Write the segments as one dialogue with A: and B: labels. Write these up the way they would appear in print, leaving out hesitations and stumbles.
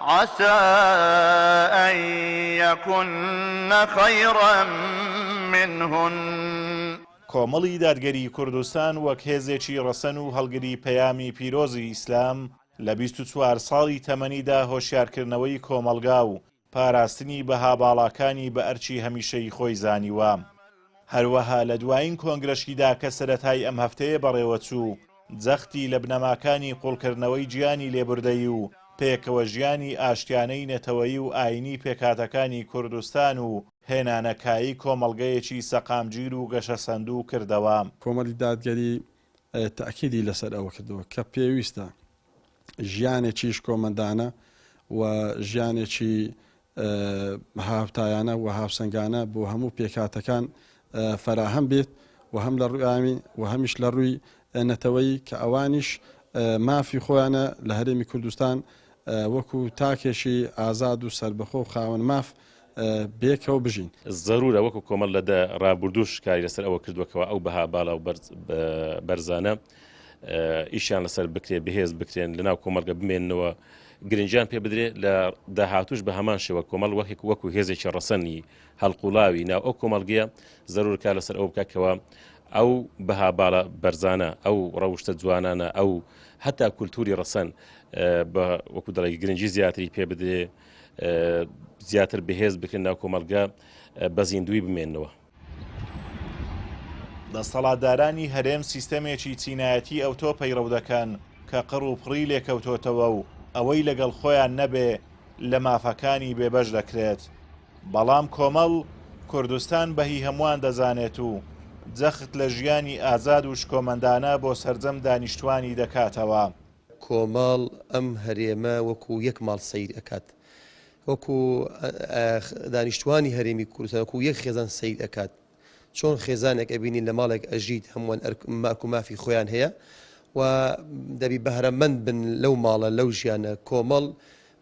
A: عسى أن يكن خيرا منهن.
B: کۆمەڵی دادگەری کوردستان وەک هێزێکی ڕەسەن و هەڵگری پەیامی پیرۆزی ئیسلام لە 24 ساڵی تەمەنیدا هۆشیارکردنەوەی کۆمەلگا و پاراستنی بەها باڵاکانی بە ئەرچی هەمیشەی خۆی زانیوە. هەروەها لە دوایین کۆنگرەشیدا کە سەرەتای ئەم هەفتەیە بەڕێوەچوو جەختی لە بنەماکانی قوڵکردنەوەی گیانی لێبوردەیی و پێکەوە ژیانی ئاشتیانەی نەتەوەیی و ئاینی پێکاتەکانی کوردستان و هێنانەکایی کۆمەڵگەیەکی سەقامگیر و گەشە سەندوو کردەوە.
C: کۆمەڵی دادگەری تاکیدی لەسەر ئەوە کردەوە کە پێویستە ژیانێکیش کۆمەندانە و ژیانێکی هاوتایانە و هاوسەنگانە بۆ هەموو پێکاتەکان فەراهەم بێت و هەم لە ڕووی و هەمیش لە ڕووی نەتەوەی کە ئەوانیش مافی خۆیانە لە هەرێمی کوردستان وەکو تاکێشی ئازاد و سربەخۆ و خاوەن ماف بێکەوە بژین.
D: زەرورە وەکو کۆمەڵ لەدە ڕابردووش کاری لەسەر ئەوە کردوەکەوە ئەو بەها باڵا و بەرزانە ئیشیان لەسەر بکرێت بەهێز بکرێن لەناو کۆمەڵگە بمێننەوە گرنجیان پێ بدرێت لە داهاتوش بە هەمان شێوە کۆمەڵ وەکو هێزێکی ڕەسەنی هەڵقوڵاوی ناو ئەو کۆمەڵگەیە زەرورکە لەسەر ئەو بکەکەوە ئەو بەها باڵا بەرزانە ئەو ڕەوشتە جوانانە ئەو هەتا کولتوری ڕەسەن بە وەکو دەڵی گرنگی زیاتری پێ بدرێ زیاتر بەهێز بکرێن ناو کۆمەڵگە بە زیندوی بمێننەوە.
B: دەسەڵاتدارانی هەرێم سیستەمێکی چینایەتی ئەوتۆ پەیڕەو دەکەن کە قڕ و پڕی لێکەوتۆتەوە و ئەوەی لەگەڵ خۆیان نەبێ لە مافەکانی بێبەش دەکرێت. بەڵام کۆمەڵ کوردستان بەهی هەمووان دەزانێت و جەخت لە ژیانی ئازاد و شکۆمەندانە بۆ سەرجەم دانیشتوانی دەکاتەوە.
E: کۆمەڵ ئەم هەرێمە وەکو یەک ماڵ سەیر ئەکات، وەکو دانیشتوانی هەرێمی کوردستان وەکو یەک خێزان سەیر ئەکات. چۆن خێزانێک ئەبینین لە ماڵێک ئەژیت هەمووان ماک و مافی خۆیان هەیە و دەبی بەهرەمەند بن لەو ماڵە لەو ژیانە. کۆمەڵ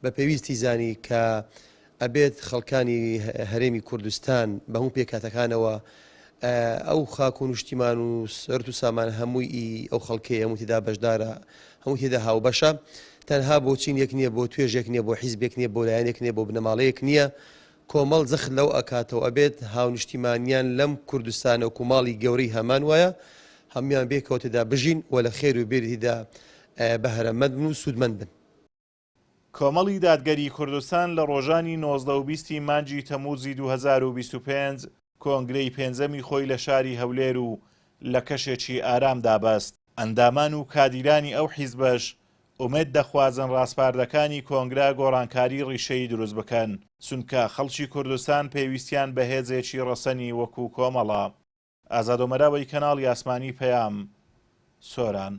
E: بە پێویستی زانی کە ئەبێت خەڵکانی هەرێمی کوردستان بە هەموو پێکاتەکانەوە ئەو خاک و نیشتیمان و سرد و سامان هەمووی ئەو خەڵکەیە هەموو تێدا بەشدارە، هەموو تێدا هاوبەشە. تەنها بۆ چین یەک نییە، بۆ توێژێک نییە، بۆ حیزبێک نییە، بۆ لایەنێک نییە، بۆ بنەماڵەیەک نییە. کۆمەڵ جەخت لەو ئەکاتەوە ئەبێت هاونیشتیمانیان لەم کوردستانە و کوماڵی گەورەی هەمان وایە هەمویان بێکەوە تێدا بژین و لە خێر و بێریدا بەهرەمەند بن و سوودمەند بن.
B: کۆمەڵی دادگەری کوردستان لە ڕۆژانی 19 و 20 مانگی تەمووزی 2025 کۆنگرەی پێنجەمی خۆی لە شاری هەولێر و لە کەشێکی ئارام دابەست. ئەندامان و کادیرانی ئەو حیزبەش ئومێد دەخوازن ڕاستپاردەکانی کۆنگرا گۆڕانکاری ڕیشەی دروست بکەن، چونکە خەڵکی کوردستان پێویستیان بە هێزێکی ڕەسەنی وەکو کۆمەڵە. ئازاد ئۆمەراوی کەناڵی ئاسمانی پەیام، سۆران.